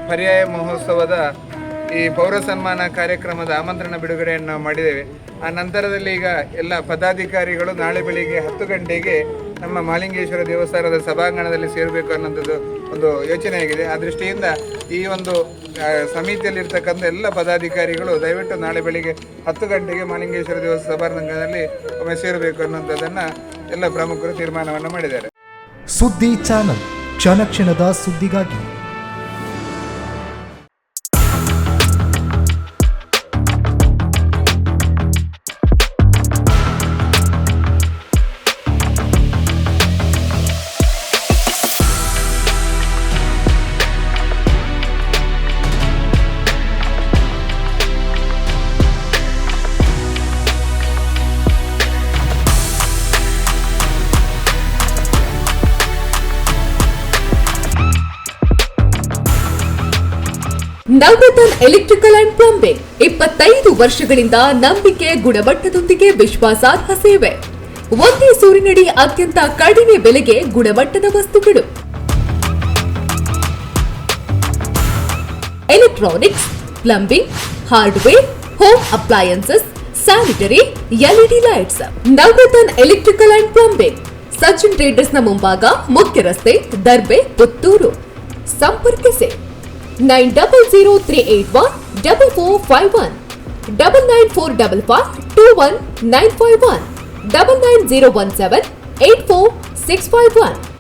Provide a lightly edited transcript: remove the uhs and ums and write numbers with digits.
ಪರ್ಯಾಯ ಮಹೋತ್ಸವದ ಈ ಪೌರ ಸನ್ಮಾನ ಕಾರ್ಯಕ್ರಮದ ಆಮಂತ್ರಣ ಬಿಡುಗಡೆಯನ್ನು ನಾವು ಮಾಡಿದ್ದೇವೆ. ಆ ನಂತರದಲ್ಲಿ ಈಗ ಎಲ್ಲ ಪದಾಧಿಕಾರಿಗಳು ನಾಳೆ ಬೆಳಿಗ್ಗೆ 10 ಗಂಟೆಗೆ ನಮ್ಮ ಮಹಾಲಿಂಗೇಶ್ವರ ದೇವಸ್ಥಾನದ ಸಭಾಂಗಣದಲ್ಲಿ ಸೇರಬೇಕು ಅನ್ನೋಂಥದ್ದು ಒಂದು ಯೋಚನೆ ಆಗಿದೆ. ಆ ದೃಷ್ಟಿಯಿಂದ ಈ ಒಂದು ಸಮಿತಿಯಲ್ಲಿರ್ತಕ್ಕಂಥ ಎಲ್ಲ ಪದಾಧಿಕಾರಿಗಳು ದಯವಿಟ್ಟು ನಾಳೆ ಬೆಳಿಗ್ಗೆ 10 ಗಂಟೆಗೆ ಮಹಾಲಿಂಗೇಶ್ವರ ದೇವಸ್ಥಾನ ಸಭಾಂಗಣದಲ್ಲಿ ಒಮ್ಮೆ ಸೇರಬೇಕು ಅನ್ನೋಂಥದ್ದನ್ನು ಎಲ್ಲ ಪ್ರಮುಖರು ತೀರ್ಮಾನವನ್ನು ಮಾಡಿದ್ದಾರೆ. ಸುದ್ದಿ ಚಾನಲ್, ಕ್ಷಣ ಕ್ಷಣದ ಸುದ್ದಿಗಾಗಿ. ನವರತ್ನ ಎಲೆಕ್ಟ್ರಿಕಲ್ ಅಂಡ್ ಪ್ಲಂಬಿಂಗ್ 25 ವರ್ಷಗಳಿಂದ ನಂಬಿಕೆ, ಗುಣಮಟ್ಟದೊಂದಿಗೆ ವಿಶ್ವಾಸಾರ್ಹ ಸೇವೆ. ಒಂದೇ ಸೂರಿನಡಿ ಅತ್ಯಂತ ಕಡಿಮೆ ಬೆಲೆಗೆ ಗುಣಮಟ್ಟದ ವಸ್ತುಗಳು. Electronics, plumbing, hardware, home appliances, sanitary, LED lights. Navaratna electrical and plumbing, Sachin traders ನ ಮುಂಭಾಗ, ಮುಖ್ಯ ರಸ್ತೆ, ದರ್ಬೆ, ಪುತ್ತೂರು. ಸಂಪರ್ಕಿಸಿ 9003814451 994552191 990178461.